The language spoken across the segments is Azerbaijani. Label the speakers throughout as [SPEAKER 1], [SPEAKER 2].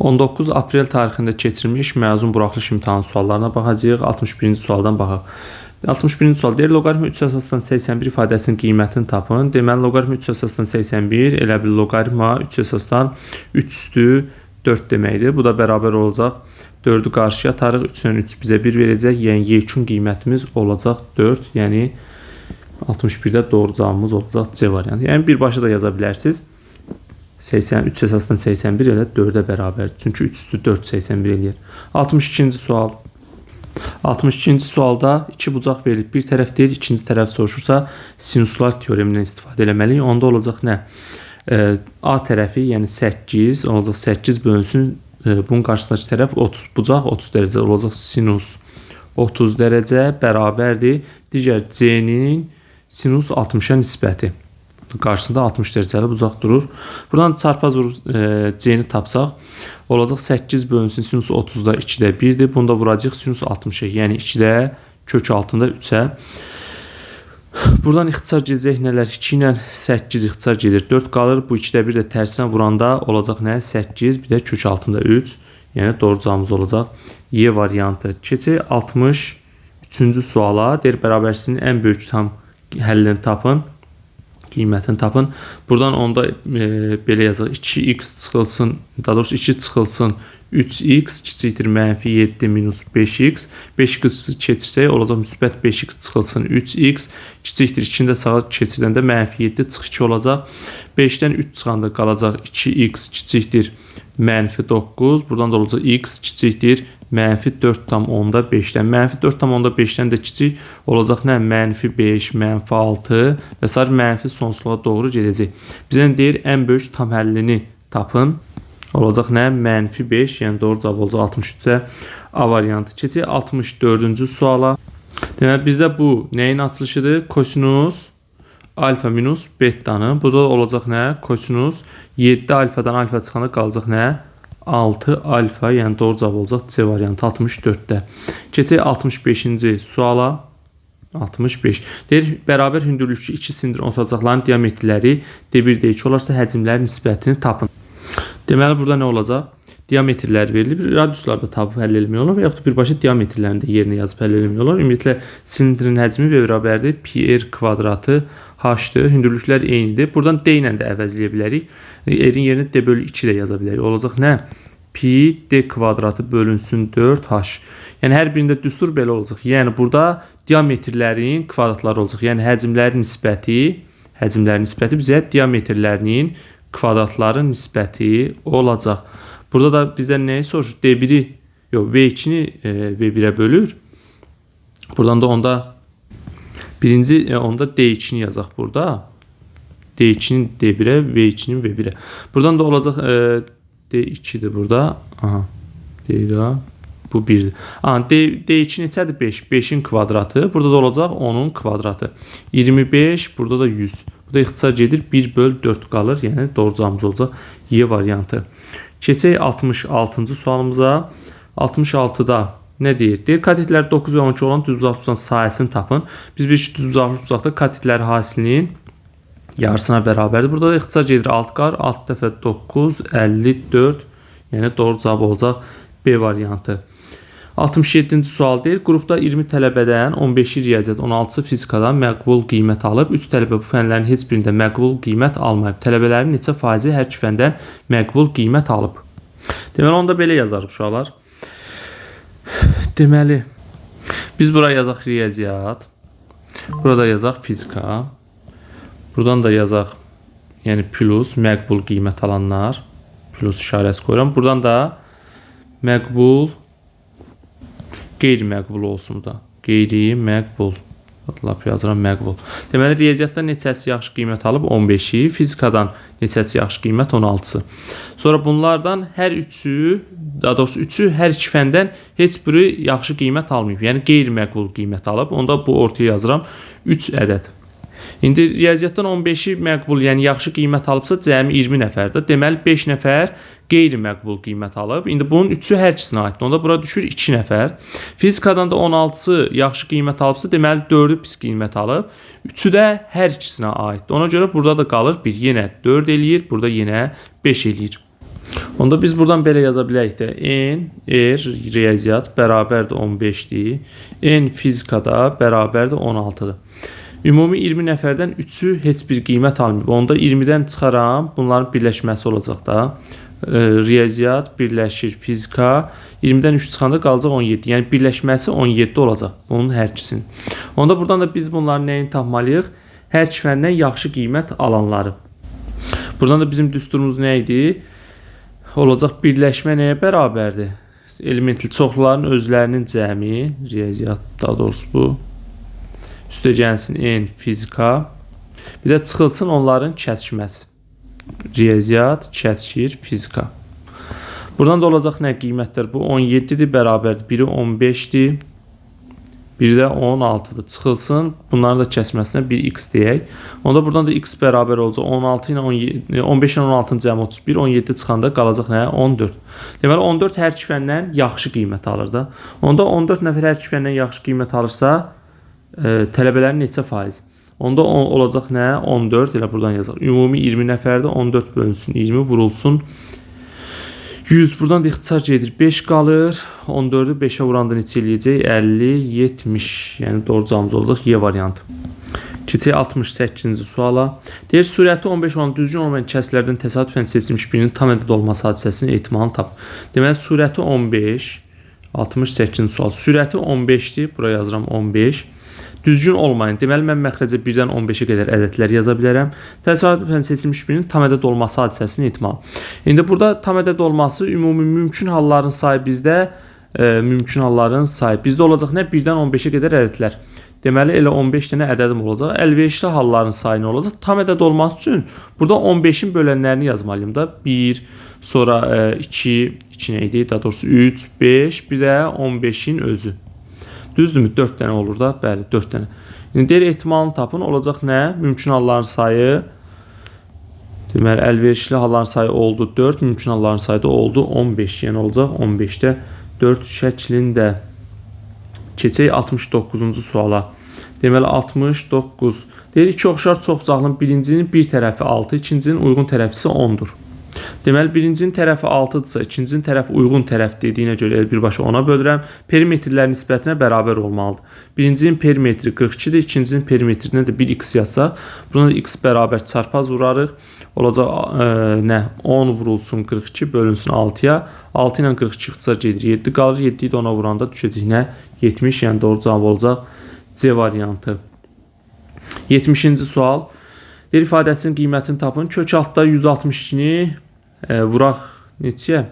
[SPEAKER 1] 19 aprel tarixində keçirilmiş məzun buraxılış imtahanı suallarına baxacağıq. 61-ci sualdan baxaq. 61-ci sual deyir, loqaritm 3 əsasdan 81 ifadəsinin qiymətini tapın. Deməli, loqaritm 3 əsasdan 81 elə bir loqaritma 3 əsasdan 3 üstü 4 deməkdir. Bu da bərabər olacaq. 4-ü qarşıya atarıq. 3-dən 3 bizə 1 verəcək. Yəni, yekun qiymətimiz olacaq 4. Yəni, 61-də doğru cavabımız olacaq C variantı. Yəni, birbaşa da yaza bilərsiniz. 3 əsasdan 81 elə 4-ə bərabərdir. Çünki 3 üstü 4 81 eləyir. 62-ci sual. 62-ci sualda iki bucaq verilib. Bir tərəf deyil, ikinci tərəf soruşursa sinuslar teoremindən istifadə eləməliyik. Onda olacaq nə? A tərəfi, yəni 8 olacaq. 8 bölünsün. Bunun qarşıdakı tərəf 30. Bucaq 30 dərəcə olacaq. Sinus 30 dərəcə bərabərdir. Digər C-nin sinus 60-a nisbəti. Qarşısında 60 dərəcəli bucaq durur. Buradan çarpaz vurub C-ni tapsaq, olacaq 8 bölünsün sinus 30-da 2-də 1-dir. Bunda vuracaq sinus 60-a, yəni 2-də kök altında 3-ə. Buradan ixtisar gedəcək nələr? 2 ilə 8 ixtisar gedir. 4 qalır. Bu 2-də 1 də tərsinə vuranda olacaq nə? 8, bir də kök altında 3. Yəni doğru cavabımız olacaq Y variantı. Keçək 63-cü suala. Deyir, bərabərsizliyin ən böyük tam həllini tapın. Qiymətini tapın. Buradan onda belə yazaq. 2x çıxılsın, daha doğrusu 2 çıxılsın 3x kiçikdir mənfi 7 minus 5x. 5x keçirsək olacaq müsbət 5x çıxılsın 3x kiçikdir. 2-ni də sağa keçirdəndə mənfi 7 çıx 2 olacaq. 5-dən 3 çıxanda qalacaq 2x kiçikdir mənfi 9. Buradan da olacaq x kiçikdir mənfi 4,5-dən. Mənfi 4,5-dən də kiçik olacaq nə? Mənfi 5, mənfi 6 və s. mənfi sonsuzluğa doğru gedəcək. Bizə deyir, ən böyük tam həllini tapın. Olacaq nə? Mənfi 5, yəni doğru cavab olacaq 63-ə A variantı. Keçək 64-cü suala. Deməli, bizdə bu nəyin açılışıdır? Kosinus alfa minus betanın. Burada olacaq nə? Kosinus 7 alfadan alfa çıxanda qalacaq nə? 6 alfa, yəni doğru cavab olacaq C variantı 64-də. Keçək 65-ci suala. 65. Deyir, bərabər hündürlükçü 2 sindir otacaqların diametrləri D1, D2 olarsa həcmlərin nisbətini tapın. Deməli, burada nə olacaq? Diametrlər verilib. Radiuslarda tapıb həll etmək olar və yaxud da birbaşa diametrlərini də yerinə yazıb həll etmək olar. Ümumiyyətlə, sindirin həcmi və bərabərdir πr kvadratı h-dır. Hündürlüklər eynidir. Buradan D ilə də əvəzləyə bilərik. R-in yerinə D bölü 2 də yaza bilərik. Olacaq nə? Pi D kvadratı bölünsün 4h. Yəni, hər birində düstur belə olacaq. Yəni, burada diametrlərin kvadratları olacaq. Yəni, həcmlərin nisbəti bizə diametrlərinin kvadratların nisbəti olacaq. Burada da bizə nəyi soruşur? D1-i, yox, V2-ni V1-ə bölür. Buradan da onda onda D2-ni yazaq burada. D2-nin D1-ə, V2-nin V1-ə. Buradan da olacaq D2-dir burada. Aha. D1-ə. Bu 1-dir. D2 neçədir? 5. 5-in kvadratı. Burada da olacaq 10-un kvadratı. 25. Burada da 100. Bu da ixtisar gedir. 1 böl 4 qalır. Yəni doğru cavabımız olacaq Y variantı. Keçək 66-cı sualımıza. 66-da nə deyir? Deyir, katetlər 9 və 12 olan düzbucaqlı sayəsini tapın. Biz bir düzbucaqlı katetlər hasilinin yarısına bərabərdir. Burada da ixtisar gedir 6 qar. 6 dəfə 9, 54. Yəni doğru cavab olacaq B variantı. 67-ci sual deyir. Qrupda 20 tələbədən 15-i riyaziyyat, 16-sı fizikadan məqbul qiymət alıb. 3 tələbə bu fənlərin heç birində məqbul qiymət almayıb. Tələbələrin neçə faizi hər iki fəndən məqbul qiymət alıb? Deməli, onda belə yazarıq uşaqlar. Deməli, biz buraya yazaq riyaziyyat. Burada yazaq fizika. Buradan da yazaq, yəni plus, məqbul qiymət alanlar. Plus işarəsi qoyuram. Buradan da məqbul, qeyri-məqbul olsun da. Qeyri-məqbul. Lap yazıram məqbul. Deməli, riyaziyyatdan neçəsi yaxşı qiymət alıb? 15-i. Fizikadan neçəsi yaxşı qiymət? 16-sı. Sonra bunlardan hər üçü, daha doğrusu üçü hər iki fəndən heç biri yaxşı qiymət almayıb. Yəni, qeyri-məqbul qiymət alıb. Onda bu ortaya yazıram 3 ədəd. İndi riyaziyyatdan 15-i məqbul, yəni yaxşı qiymət alıbsa cəmi 20 nəfərdir. Deməli 5 nəfər qeyri-məqbul qiymət alıb. İndi bunun 3-ü hər ikisinə aiddir. Onda bura düşür 2 nəfər. Fizikadan da 16-sı yaxşı qiymət alıbsa, deməli 4-ü pis qiymət alıb. 3-ü də hər ikisinə aiddir. Ona görə burada da qalır 1. Yenə 4 eləyir, burada yenə 5 eləyir. Onda biz buradan belə yaza bilərik də. N, riyaziyyat bərabərdir 15-dir. N fizikada bərabərdir 16-dır. Ümumi 20 nəfərdən 3'ü heç bir qiymət almıyor. Onda 20'dən çıxaram, bunların birləşməsi olacaq da. Riyaziyyat birləşir fizika. 20'dən 3 çıxanda qalacaq 17. Yəni birləşməsi 17 olacaq bunun hər ikisinin. Onda buradan da biz bunların nəyini tapmalıyıq? Hər iki fəndən yaxşı qiymət alanları. Buradan da bizim düsturumuz nə idi? Olacaq birləşmə nəyə bərabərdir? Elementli çoxluların özlərinin cəmi, riyaziyyat daha doğrusu bu. Üstə gəlsin n fizika. Bir də çıxılsın onların kəsişməsi. Riyaziyyat kəsişir fizika. Buradan da olacaq nə qiymətlər? Bu 17-dir, bərabərdir. Biri 15-dir. Biri də 16-dır. Çıxılsın. Bunların da kəsməsinə 1x deyək. Onda buradan da x bərabər olacaq. 16 ilə 15 ilə 16-nın cəmi 31. 17 çıxanda qalacaq nə? 14. Deməli 14 hər iki fəndən yaxşı qiymət alır da. Onda 14 nəfər hər iki fəndən yaxşı qiymət alırsa, tələbələrin neçə faiz? Onda olacaq nə? 14. Elə buradan yazaq. Ümumi 20 nəfərdə 14 bölünsün 20 vurulsun 100. Buradan da ixtisar gedir. 5 qalır. 14'ü 5'e vuranda neçə eləyəcək? 50, 70. Yəni doğru cavabımız olacaq Y variantı. Keçək 68-ci suala. Deyir, sürəti 15 olan düzgün olmayan kəslərdən təsadüfən seçilmiş birinin tam ədəd olması hadisəsinin ehtimalını tap. Deməli, sürəti 15. 68-ci sual. Sürəti 15'dir. Buraya yazıram 15. Düzgün olmayan. Deməli, mən məxrəcə 1-dən 15'e qədər ədədlər yaza bilərəm. Təsadüfən seçilmiş birinin tam ədəd olması hadisəsinin ehtimalı. İndi burada tam ədəd olması ümumi mümkün halların sayı bizdə mümkün halların sayı. Bizdə olacaq nə? 1-dən 15'e qədər ədədlər. Deməli, elə 15 dənə ədədim olacaq. Əlverişli halların sayı nə olacaq? Tam ədəd olması üçün burada 15'in bölənlərini yazmalıyım da. 1, sonra 2 nə idi? Daha doğrusu 3, 5, bir də 15'in özü. Düzdürmü? 4 dənə olur da. Bəli, 4 dənə. İndi deyir, ehtimalını tapın. Olacaq nə? Mümkün halların sayı. Deməli, əlverişli halların sayı oldu 4. Mümkün halların sayı da oldu 15. Yəni olacaq 15'də 4 şəklində. Keçək 69-cu suala. Deməli, 69. Deyir, iki oxşar çoxbucaqlının birincinin bir tərəfi 6, ikincinin uyğun tərəfi isə 10'dur. Deməli, birincinin tərəfi 6-dırsa, ikincinin tərəfi uyğun tərəf dediyinə görə birbaşa 10'a bölürəm. Perimetrlər nisbətinə bərabər olmalıdır. Birincinin perimetri 42'dir, ikincinin perimetrindən də 1x yazsaq, buna da x bərabər çarpaz vurarıq. Olacaq nə? 10 vurulsun 42 bölünsün 6'ya. 6 ilə 42 ixtisar gedir. 7 qalır. 7'yi də ona vuranda düşəcək nə? 70. Yəni doğru cavab olacaq C variantı. 70-ci sual. Deyir, ifadəsinin qiymətini tapın. Kök altda 162-ni vuraq neçəyə?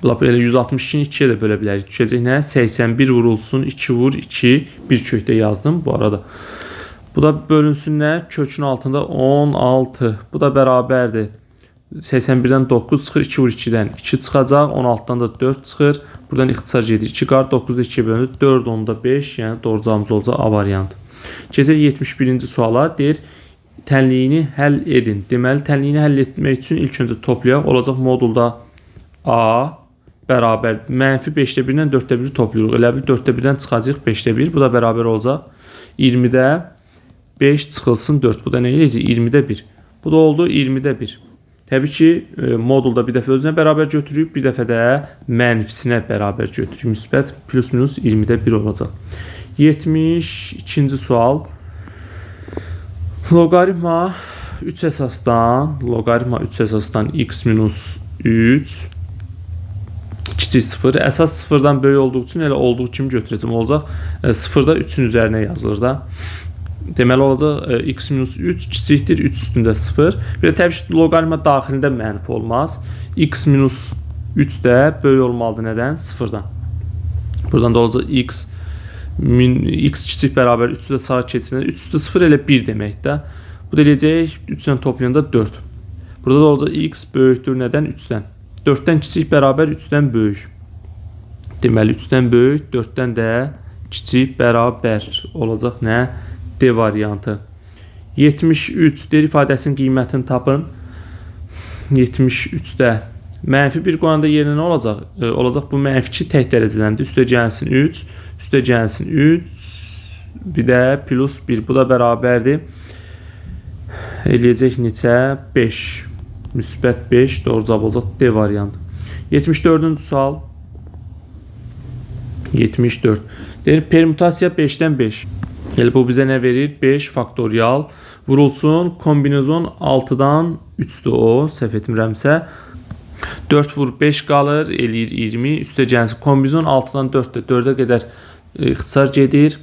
[SPEAKER 1] Lap elə 162-ni 2'yə də bölə bilərik. Düşəcək nə? 81 vurulsun 2 vur 2. Bir kökdə yazdım bu arada. Bu da bölünsün nə? Kökün altında 16. Bu da bərabərdir. 81'dən 9 çıxır. 2 vur 2'dən 2 çıxacaq. 16'dan da 4 çıxır. Buradan ixtisar gedir. 2 qar 9'da 2'yə bölünür. 4 onda 5. Yəni doğru cavabımız olacaq A variantı. Keçək 71-ci suala. Deyir, tənliyini həll edin. Deməli, tənliyini həll etmək üçün ilk öncə toplayaq. Olacaq modulda A bərabər mənfi 5'də 1-dən 4'də 1'i toplayırıq. Elə bil 4'də 1-dən çıxacaq 5'də 1. Bu da bərabər olacaq 20'də 5 çıxılsın 4. Bu da nə eləyəcək? 20'də 1. Bu da oldu 20'də 1. Təbii ki, modulda bir dəfə özünə bərabər götürüb, bir dəfə də mənfisinə bərabər götürüb. Müsbət plus minus 20'də 1 olacaq. 72-ci sual. Loqaritma 3 əsasdan x minus 3 kiçik 0. Əsas 0'dan böyük olduğu üçün elə olduğu kimi götürəcəm. Olacaq 0'da 3'ün üzərinə yazılır da. Deməli olacaq x minus 3 kiçikdir 3 üstündə 0. Bir də təbii ki, loqaritma daxilində mənfi olmaz. X minus 3 də böyük olmalıdır nədən? 0'dan. Buradan da olacaq x kiçik bərabər 3'ü də sağa keçsinə 3 üstü 0 elə 1 deməkdir. Bu da eləyəcək 3 ilə toplayanda 4. Burada da olacaq x böyükdür nədən? 3'dən. 4'dən kiçik bərabər 3'dən böyük. Deməli 3'dən böyük, 4'dən də kiçik bərabər olacaq nə? D variantı. 73 deyir, ifadəsinin qiymətini tapın. 73'də mənfi 1 qoyanda yerinə nə olacaq? Olacaq bu mənfi 2 tək dərəcələndir. Üstə gəlsin 3, üstə gəlsin 3, bir də plus 1. Bu da bərabərdir. Eləyəcək neçə? 5. müsbət 5. Doğru cavab olacaq D variantı. 74-cü sual. 74. Deyir, permütasiya 5-dən 5. Yəni, bu bizə nə verir? 5 faktorial vurulsun. Kombinezon 6-dan 3-dür o, səhv etmirəmsə. 4 vur 5 qalır, eləyir 20. Üstə gəlsin. Kombinezon 6-dan 4-dür. 4-ə qədər ixtisar gedir.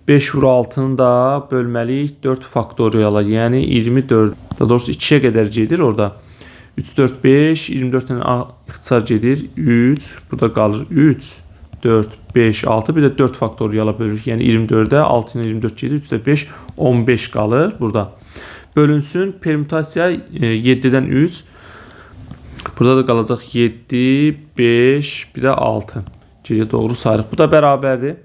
[SPEAKER 1] 5 vur 6-nı da bölməliyik 4 faktoriala, yəni 24. Daha doğrusu 2-yə qədər gedir orada. 3, 4, 5, 24-dən ixtisar gedir. 3, burada qalır 3, 4, 5, 6, bir də 4 faktoriala bölürük. Yəni 24-də 6 ilə 24 gedir. 3-də 5, 15 qalır burada. Bölünsün. Permütasiya 7-dən 3. Burada da qalacaq 7, 5, bir də 6. Geriyə doğru sayırıq. Bu da bərabərdir.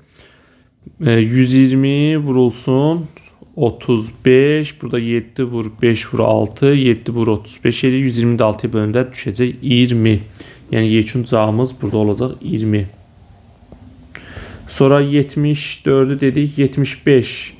[SPEAKER 1] 120 vurulsun. 35. Burada 7 vur 5 vur 6. 7 vur 35 edir. 120 də 6-ya bölündə düşəcək 20. Yəni yekun cavabımız burada olacaq 20. Sonra 74'ü dedik. 75.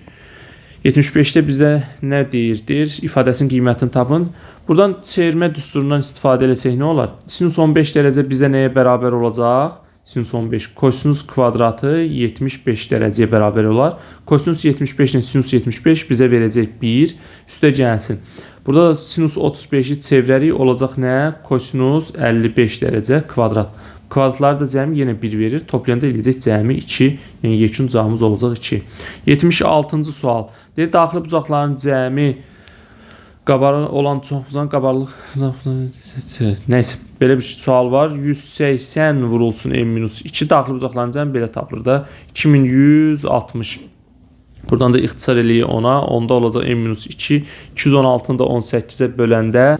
[SPEAKER 1] 75'te bize ne deyirdir? İfadəsinin qiymətini tapın. Buradan çevirmə düsturundan istifadə etsək nə olar? Sinus 15 dərəcə bizə nəyə bərabər olacaq? Sinus 15. Kosinus kvadratı 75 dərəcəyə bərabər olar. Kosinus 75 ilə sinus 75 bizə verəcək 1. Üstə gəlsin. Burada sinus 35'i çevirərik. Olacaq nə? Kosinus 55 dərəcə kvadrat. Kvadratları da cəmi yenə 1 verir. Toplayanda eləyəcək cəmi 2. Yəni yekun cavabımız olacaq 2. 76-cı sual. Deyir, daxili bucaqların cəmi qabarıq olan çoxbucağın qabarlıq nəysə belə bir sual var. 180 vurulsun n-2 daxili bucaqların cəmi belə tapılır da 2160. Buradan da ixtisar eləyir ona. Onda olacaq n-2. 216-nı da 18-ə böləndə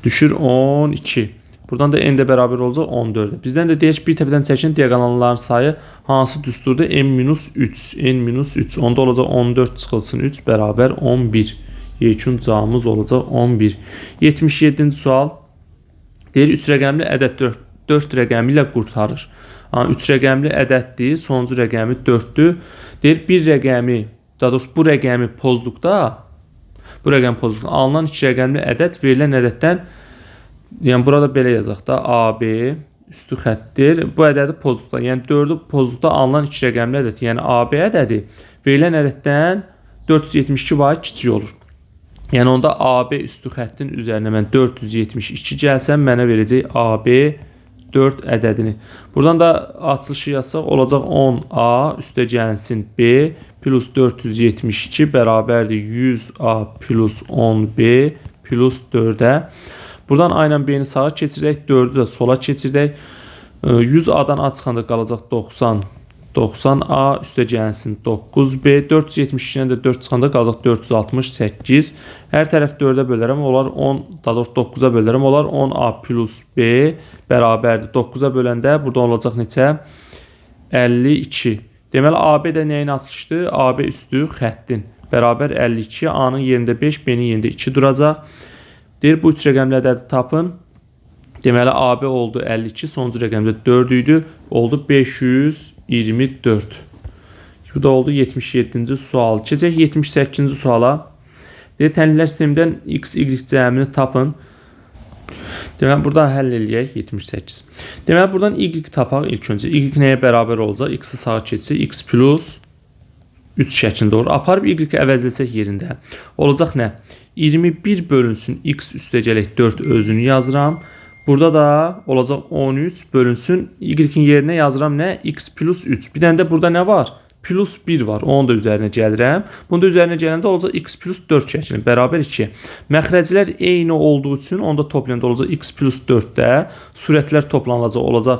[SPEAKER 1] düşür 12. Buradan da n də bərabər olacaq 14. Bizdən də deyək bir təpədən çəkin diaqonalların sayı hansı düsturda n-3. n-3. Onda olacaq 14 çıxılsın 3 bərabər 11. Yekun cavabımız olacaq 11. 77-ci sual. Deyir 3 rəqəmli ədəd 4 rəqəmi ilə qurtarır. 3 rəqəmli ədəddir, sonuncu rəqəmi 4-dür. Deyir bir rəqəmi, daha doğrusu bu rəqəmi pozduqda, alınan 2 rəqəmli ədəd verilən ədəddən, yəni burada belə yazaq da AB üstü xəttdir. Bu ədədi pozduqda, yəni 4'ü pozduqda alınan 2 rəqəmli ədəd, yəni AB ədədi verilən ədəddən 472 var kiçik olur. Yəni onda AB üstü xəttin üzərinə mən 472 gəlsəm mənə verəcək AB 4 ədədini. Buradan da açılışı yazsaq olacaq 10A üstə gəlsin B plus 472 bərabərdir 100A plus 10B plus 4'ə. Buradan A ilə B-ni sağa keçirək, 4'ü də sola keçirək. 100A'dan A çıxanda qalacaq 90. 90A üstə gəlsin 9B. 472-dən də 4 çıxanda qalacaq 468. Hər tərəf 4'ə bölərəm, olar 10, daha doğrusu 9'a bölərəm, olar 10A plus B bərabərdir. 9'a böləndə burada olacaq neçə? 52. Deməli, AB də nəyin açılışdır? AB üstü xəttin. Bərabər 52. A-nın yerində 5, B-nin yerində 2 duracaq. Deyir, bu 3 rəqəmli ədədi tapın. Deməli, AB oldu 52, sonuncu rəqəmdə 4 idi, oldu 524. Bu da oldu 77-ci sual. Keçək 78-ci suala. Deyir, tənliklər sistemindən x, y cəmini tapın. Deməli, buradan həll eləyək 78. Deməli, buradan y tapaq ilk öncə. Y nəyə bərabər olacaq? X-i sağa keçsə, x plus 3 şəklində olur. Aparıb y-i əvəzləsək yerində. Olacaq nə? 21 bölünsün x üstə gələk 4 özünü yazıram. Burada da olacaq 13 bölünsün y-in yerinə yazıram nə? X plus 3. Bir dənə də burada nə var? Plus 1 var. Onu da üzərinə gəlirəm. Bunu da üzərinə gələndə olacaq x plus 4 şəklində. Bərabər 2. Məxrəclər eyni olduğu üçün onda toplayanda olacaq x plus 4-də. Sürətlər toplanılacaq olacaq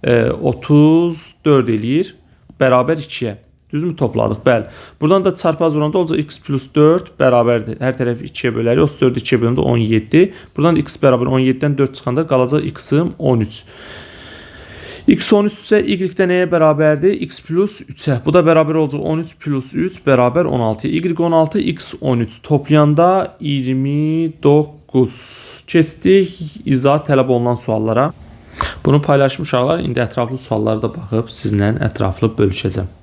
[SPEAKER 1] 34 eləyir. Bərabər 2-yə. Düzmü topladıq? Bəli. Buradan da çarpaz vuranda olacaq x plus 4 bərabərdir. Hər tərəfi 2-yə bölərik. 34 2-yə bölündə 17. Buradan x bərabər 17-dən 4 çıxanda qalacaq x-ım 13. X 13 isə y-də nəyə bərabərdir? X plus 3-ə. Bu da bərabər olacaq 13 plus 3 bərabər 16. Y 16, x 13. Toplayanda 29. Keçdik izah tələb olunan suallara. Bunu paylaşmış uşaqlar. İndi ətraflı suallara da baxıb sizlə ətraflı bölüşəcəm.